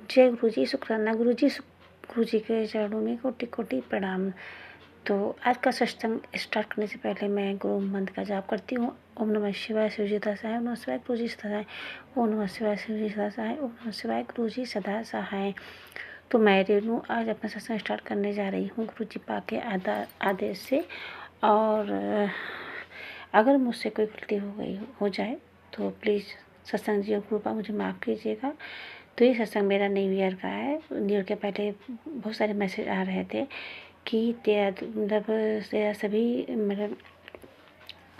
जय गुरु जी, शुक्राना गुरु जी, गुरु जी के चरणों में कोटि कोटि प्रणाम। तो आज का सत्संग स्टार्ट करने से पहले मैं गुरु मंत्र का जाप करती हूँ। ओम नमः शिवाय, शिव जी सदा सहाय। ओम नमः शिवाय, गुरु जी सदा सहाय। ओम नमः शिवाय, शिव जी सदा सहाय। ओम नमः शिवाय, गुरु जी सदा सहाय। तो मैं रेणु आज अपना सत्संग स्टार्ट करने जा रही हूँ गुरु जी पाक के आदेश से। और अगर मुझसे कोई गलती हो जाए तो प्लीज़ सत्संग जी और कृपा मुझे माफ़ कीजिएगा। तो ये सत्संग मेरा न्यू ईयर का है। न्यू ईयर के पहले बहुत सारे मैसेज आ रहे थे कि तेरा सभी मतलब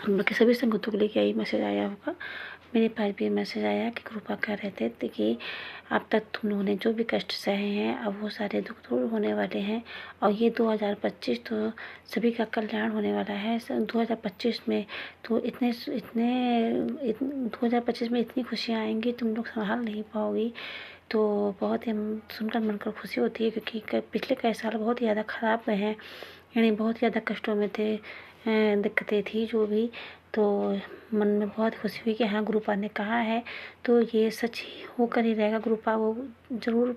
हम लोग के सभी संगतों के लिए क्या ये मैसेज आया होगा। मेरे पास भी मैसेज आया कि कृपा कर रहे थे कि अब तक तुम लोगों ने जो भी कष्ट सहे हैं अब वो सारे दुख दूर होने वाले हैं। और ये 2025 तो सभी का कल्याण होने वाला है। 2025 में तो 2025 में इतनी खुशियाँ आएंगी तुम लोग संभाल नहीं पाओगी। तो बहुत ही सुनकर मन को खुशी होती है, क्योंकि पिछले कई साल बहुत ही ज़्यादा ख़राब गए हैं, यानी बहुत ज़्यादा कष्टों में थे, दिक्कतें थी जो भी। तो मन में बहुत खुशी हुई कि हाँ गुरुपा ने कहा है तो ये सच ही होकर ही रहेगा। गुरुपा वो ज़रूर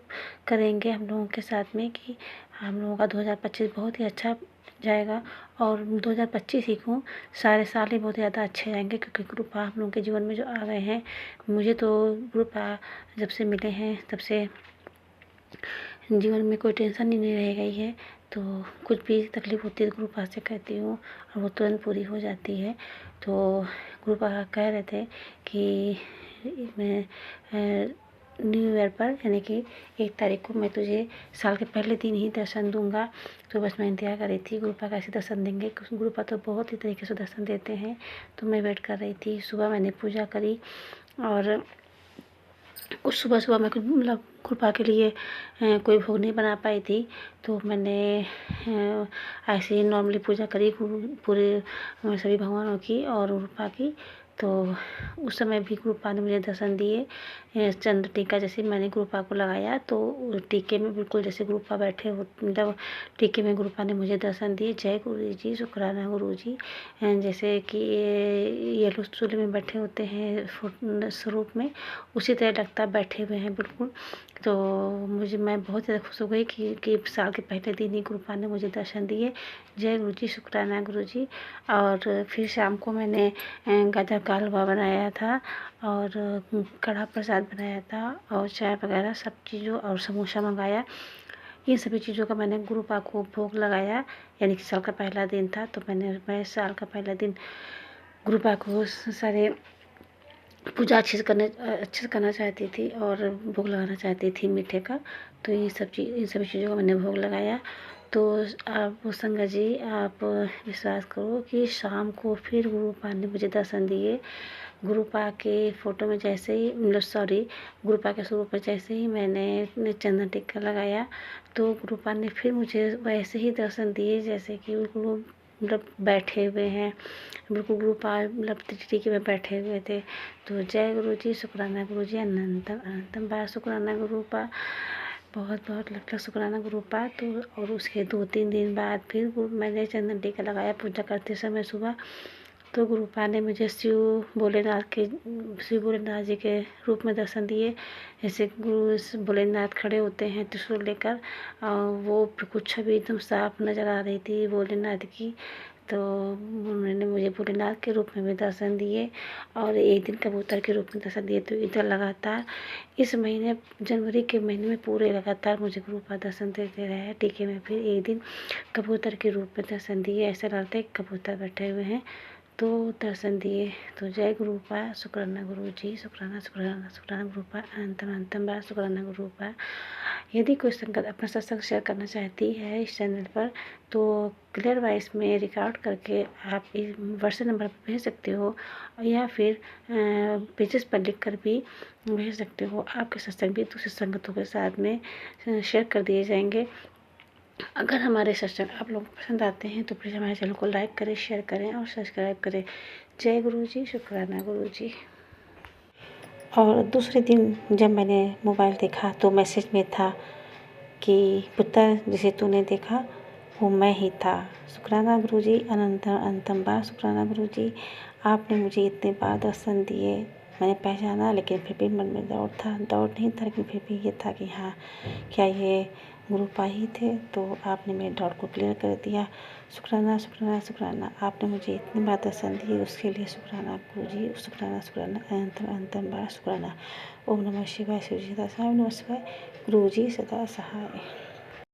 करेंगे हम लोगों के साथ में कि हम लोगों का 2025 बहुत ही अच्छा जाएगा। और 2025 ही क्यों, सारे साल ही बहुत ज़्यादा अच्छे जाएंगे, क्योंकि गुरुपा हम लोगों के जीवन में जो आ गए हैं। मुझे तो गुरुपा जब से मिले हैं तब से जीवन में कोई टेंशन ही नहीं रह गई है। तो कुछ भी तकलीफ़ होती है तो गुरुपा से कहती हूँ और वो तुरंत पूरी हो जाती है। तो गुरुपा कह रहे थे कि मैं न्यू ईयर पर यानी कि 1 तारीख को मैं तुझे साल के पहले दिन ही दर्शन दूंगा। तो बस मैं इंतज़ार कर रही थी गुरुपा कैसे दर्शन देंगे, क्योंकि गुरुपा तो बहुत ही तरीके से दर्शन देते हैं। तो मैं वेट कर रही थी। सुबह मैंने पूजा करी और उस सुबह मैं कुछ मतलब कृपा के लिए कोई भोग नहीं बना पाई थी। तो मैंने ऐसे ही नॉर्मली पूजा करी पूरे सभी भगवानों की और कृपा की। तो उस समय भी कृपा ने मुझे दर्शन दिए। चंद्र टीका जैसे मैंने कृपा को लगाया तो टीके में बिल्कुल जैसे कृपा बैठे हो, मतलब टीके में कृपा ने मुझे दर्शन दिए। जय गुरु जी, शुक्राना गुरु जी। जैसे कि येलो चूल्हे में बैठे होते हैं स्वरूप में, उसी तरह लगता बैठे हुए हैं बिल्कुल। तो मैं बहुत ज़्यादा खुश हो गई कि साल के पहले दिन ही कृपा ने मुझे दर्शन दिए। जय गुरु जी, शुक्राना गुरु जी। और फिर शाम को मैंने गाजर का हलवा बनाया था और कढ़ा प्रसाद बनाया था और चाय वगैरह सब चीज़ों और समोसा मंगाया। इन सभी चीज़ों का मैंने गुरुपा को भोग लगाया, यानी कि साल का पहला दिन था। तो मैं साल का पहला दिन गुरुपा को सारे पूजा अच्छे से करना चाहती थी और भोग लगाना चाहती थी मीठे का। तो इन सभी चीज़ों का मैंने भोग लगाया। तो आप संगत जी आप विश्वास करो कि शाम को फिर गुरुपा ने मुझे दर्शन दिए। गुरुपा के फ़ोटो में जैसे ही मतलब सॉरी गुरुपा के स्वरूप में जैसे ही मैंने चंदन टिक्का लगाया तो गुरुपा ने फिर मुझे वैसे ही दर्शन दिए जैसे कि बिल्कुल मतलब बैठे हुए हैं, बिल्कुल गुरुपा मतलब टीके में बैठे हुए थे। तो जय गुरु जी, शुक्राना गुरु जी, अनंतम अनंतम बार शुक्राना गुरुपा, बहुत बहुत लाख लाख शुक्राना गुरुपा। तो और उसके 2-3 दिन बाद फिर मैंने चंदन टीका लगाया पूजा करते समय सुबह। तो गुरुपा ने मुझे शिव भोलेनाथ जी के रूप में दर्शन दिए। जैसे गुरु भोलेनाथ खड़े होते हैं त्रिशूल लेकर, वो कुछ छवि एकदम साफ नज़र आ रही थी भोलेनाथ की। तो उन्होंने मुझे भोलेनाथ के रूप में भी दर्शन दिए और एक दिन कबूतर के रूप में दर्शन दिए। तो इधर लगातार इस महीने जनवरी के महीने में पूरे लगातार मुझे गुरुपा दर्शन देते रहे। टीके में फिर एक दिन कबूतर के रूप में दर्शन दिए, ऐसा लगता है कबूतर बैठे हुए हैं तो दर्शन दिए। तो जय गुरुपा, शुक्राना गुरु जी, शुक्राना शुक्राना शुक्राना गुरुपा, अनंतम अनंतम बार शुक्राना गुरुपा। यदि कोई संगत अपना सत्संग शेयर करना चाहती है इस चैनल पर तो क्लियर वॉइस में रिकॉर्ड करके आप इस व्हाट्सएप नंबर पर भेज सकते हो या फिर पेजेस पर लिख कर भी भेज सकते हो। आपके सत्संग भी दूसरे संगतों के साथ में शेयर कर दिए जाएंगे। अगर हमारे सत्संग आप लोगों को पसंद आते हैं तो प्लीज़ हमारे चैनल को लाइक करें, शेयर करें और सब्सक्राइब करें। जय गुरु जी, शुक्राना गुरु जी। और दूसरे दिन जब मैंने मोबाइल देखा तो मैसेज में था कि पुत्र जिसे तूने देखा वो मैं ही था। शुक्राना गुरुजी, अनंतम अनंतम बार शुक्राना गुरुजी। आपने मुझे इतने बार दर्शन दिए मैंने पहचाना, लेकिन फिर भी मन में डाउट नहीं था, लेकिन फिर भी ये था कि हाँ, क्या ये गुरुपा ही थे। तो आपने मेरे डाउट को क्लियर कर दिया। शुक्राना शुक्राना शुक्राना, आपने मुझे इतनी बार दर्शन दी, उसके लिए शुक्राना गुरुजी, शुक्राना शुक्राना, अनंतम अनंतम बार शुक्राना। ओम नमः शिवाय, शिव जी सदा सहाय, ओम नमः शिवाय, गुरुजी सदा सहाय।